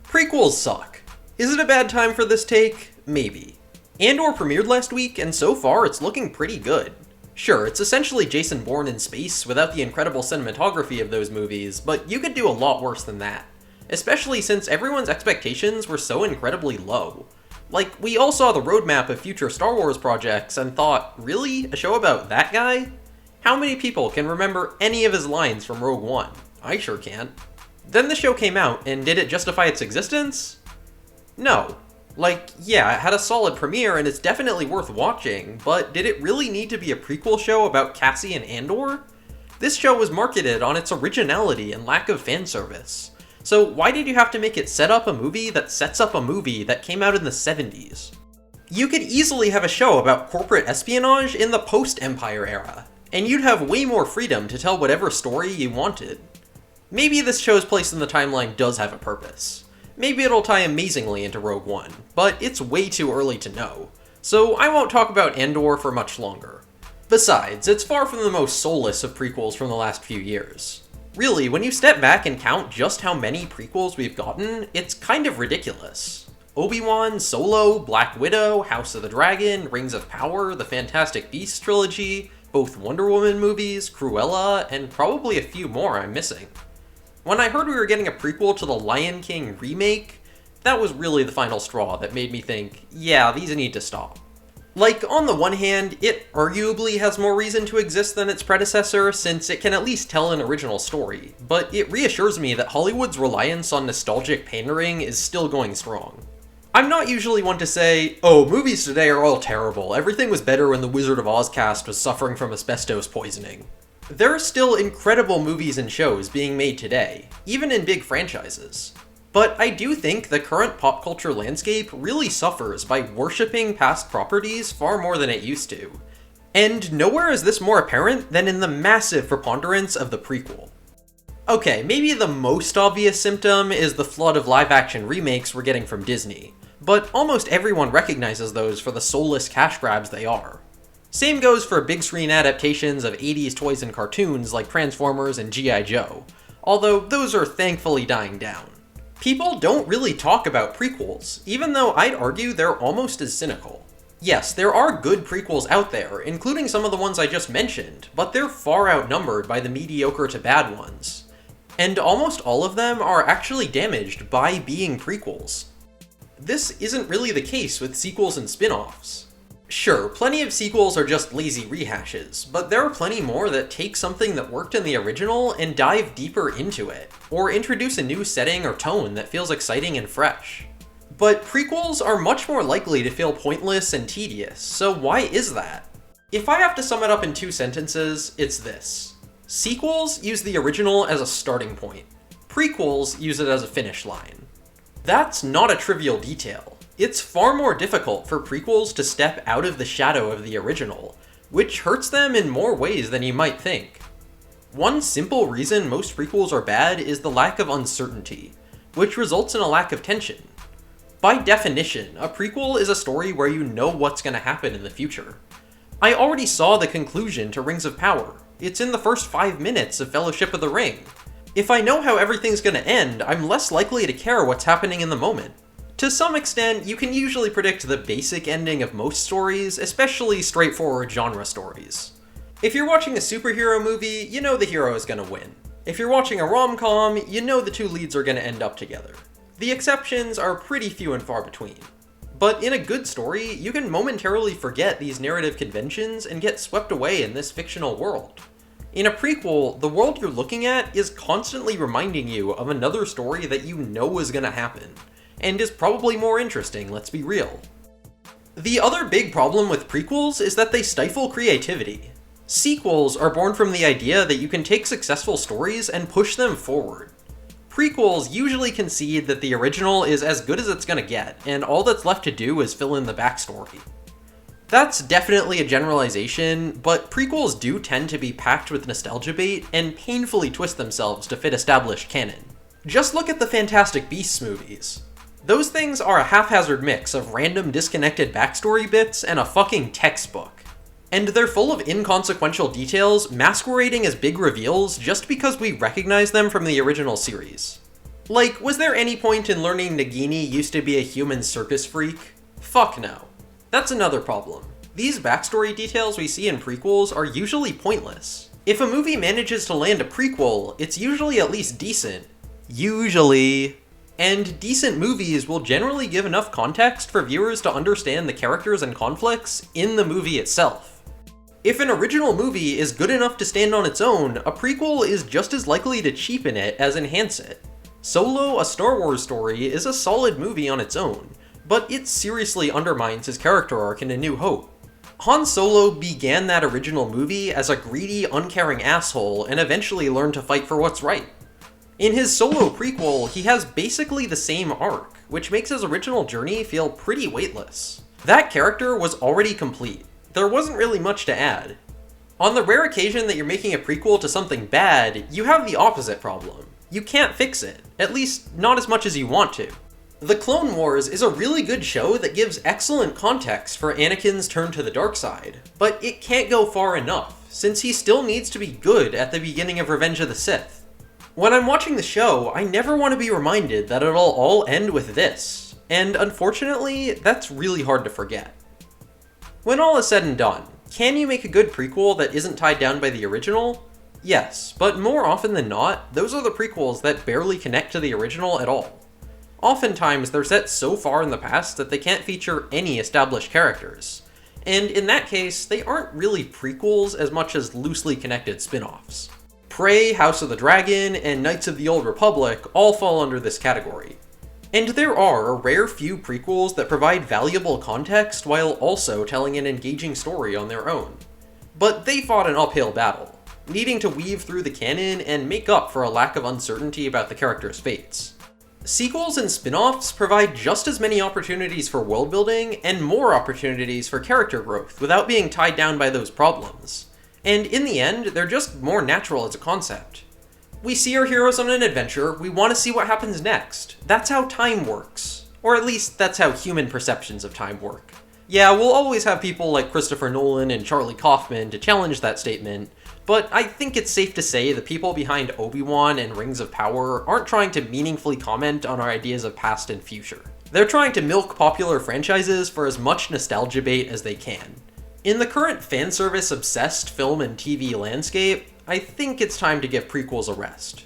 Prequels suck. Is it a bad time for this take? Maybe. Andor premiered last week, and so far it's looking pretty good. Sure, it's essentially Jason Bourne in space without the incredible cinematography of those movies, but you could do a lot worse than that. Especially since everyone's expectations were so incredibly low. Like, we all saw the roadmap of future Star Wars projects and thought, really? A show about that guy? How many people can remember any of his lines from Rogue One? I sure can't. Then the show came out, and did it justify its existence? No. Like, yeah, it had a solid premiere and it's definitely worth watching, but did it really need to be a prequel show about Cassie and Andor? This show was marketed on its originality and lack of fan service. So why did you have to make it set up a movie that sets up a movie that came out in the 70s? You could easily have a show about corporate espionage in the post-Empire era, and you'd have way more freedom to tell whatever story you wanted. Maybe this show's place in the timeline does have a purpose. Maybe it'll tie amazingly into Rogue One, but it's way too early to know, so I won't talk about Andor for much longer. Besides, it's far from the most soulless of prequels from the last few years. Really, when you step back and count just how many prequels we've gotten, it's kind of ridiculous. Obi-Wan, Solo, Black Widow, House of the Dragon, Rings of Power, the Fantastic Beasts trilogy, both Wonder Woman movies, Cruella, and probably a few more I'm missing. When I heard we were getting a prequel to the Lion King remake, that was really the final straw that made me think, yeah, these need to stop. Like, on the one hand, it arguably has more reason to exist than its predecessor, since it can at least tell an original story, but it reassures me that Hollywood's reliance on nostalgic pandering is still going strong. I'm not usually one to say, oh, movies today are all terrible, everything was better when the Wizard of Oz cast was suffering from asbestos poisoning. There are still incredible movies and shows being made today, even in big franchises. But I do think the current pop culture landscape really suffers by worshipping past properties far more than it used to. And nowhere is this more apparent than in the massive preponderance of the prequel. Okay, maybe the most obvious symptom is the flood of live-action remakes we're getting from Disney, but almost everyone recognizes those for the soulless cash grabs they are. Same goes for big screen adaptations of 80s toys and cartoons like Transformers and G.I. Joe, although those are thankfully dying down. People don't really talk about prequels, even though I'd argue they're almost as cynical. Yes, there are good prequels out there, including some of the ones I just mentioned, but they're far outnumbered by the mediocre to bad ones. And almost all of them are actually damaged by being prequels. This isn't really the case with sequels and spin-offs. Sure, plenty of sequels are just lazy rehashes, but there are plenty more that take something that worked in the original and dive deeper into it, or introduce a new setting or tone that feels exciting and fresh. But prequels are much more likely to feel pointless and tedious, so why is that? If I have to sum it up in 2 sentences, it's this. Sequels use the original as a starting point. Prequels use it as a finish line. That's not a trivial detail. It's far more difficult for prequels to step out of the shadow of the original, which hurts them in more ways than you might think. One simple reason most prequels are bad is the lack of uncertainty, which results in a lack of tension. By definition, a prequel is a story where you know what's going to happen in the future. I already saw the conclusion to Rings of Power. It's in the first 5 minutes of Fellowship of the Ring. If I know how everything's going to end, I'm less likely to care what's happening in the moment. To some extent, you can usually predict the basic ending of most stories, especially straightforward genre stories. If you're watching a superhero movie, you know the hero is gonna win. If you're watching a rom-com, you know the 2 leads are gonna end up together. The exceptions are pretty few and far between. But in a good story, you can momentarily forget these narrative conventions and get swept away in this fictional world. In a prequel, the world you're looking at is constantly reminding you of another story that you know is gonna happen, and is probably more interesting, let's be real. The other big problem with prequels is that they stifle creativity. Sequels are born from the idea that you can take successful stories and push them forward. Prequels usually concede that the original is as good as it's gonna get, and all that's left to do is fill in the backstory. That's definitely a generalization, but prequels do tend to be packed with nostalgia bait and painfully twist themselves to fit established canon. Just look at the Fantastic Beasts movies. Those things are a haphazard mix of random disconnected backstory bits and a fucking textbook. And they're full of inconsequential details masquerading as big reveals just because we recognize them from the original series. Like, was there any point in learning Nagini used to be a human circus freak? Fuck no. That's another problem. These backstory details we see in prequels are usually pointless. If a movie manages to land a prequel, it's usually at least decent. Usually. And decent movies will generally give enough context for viewers to understand the characters and conflicts in the movie itself. If an original movie is good enough to stand on its own, a prequel is just as likely to cheapen it as enhance it. Solo, a Star Wars story, is a solid movie on its own, but it seriously undermines his character arc in A New Hope. Han Solo began that original movie as a greedy, uncaring asshole and eventually learned to fight for what's right. In his Solo prequel, he has basically the same arc, which makes his original journey feel pretty weightless. That character was already complete. There wasn't really much to add. On the rare occasion that you're making a prequel to something bad, you have the opposite problem. You can't fix it, at least not as much as you want to. The Clone Wars is a really good show that gives excellent context for Anakin's turn to the dark side, but it can't go far enough, since he still needs to be good at the beginning of Revenge of the Sith. When I'm watching the show, I never want to be reminded that it'll all end with this, and unfortunately, that's really hard to forget. When all is said and done, can you make a good prequel that isn't tied down by the original? Yes, but more often than not, those are the prequels that barely connect to the original at all. Oftentimes, they're set so far in the past that they can't feature any established characters, and in that case, they aren't really prequels as much as loosely connected spin-offs. Prey, House of the Dragon, and Knights of the Old Republic all fall under this category. And there are a rare few prequels that provide valuable context while also telling an engaging story on their own. But they fought an uphill battle, needing to weave through the canon and make up for a lack of uncertainty about the characters' fates. Sequels and spin-offs provide just as many opportunities for world-building and more opportunities for character growth without being tied down by those problems. And in the end, they're just more natural as a concept. We see our heroes on an adventure, we want to see what happens next. That's how time works. Or at least, that's how human perceptions of time work. Yeah, we'll always have people like Christopher Nolan and Charlie Kaufman to challenge that statement, but I think it's safe to say the people behind Obi-Wan and Rings of Power aren't trying to meaningfully comment on our ideas of past and future. They're trying to milk popular franchises for as much nostalgia bait as they can. In the current fanservice-obsessed film and TV landscape, I think it's time to give prequels a rest.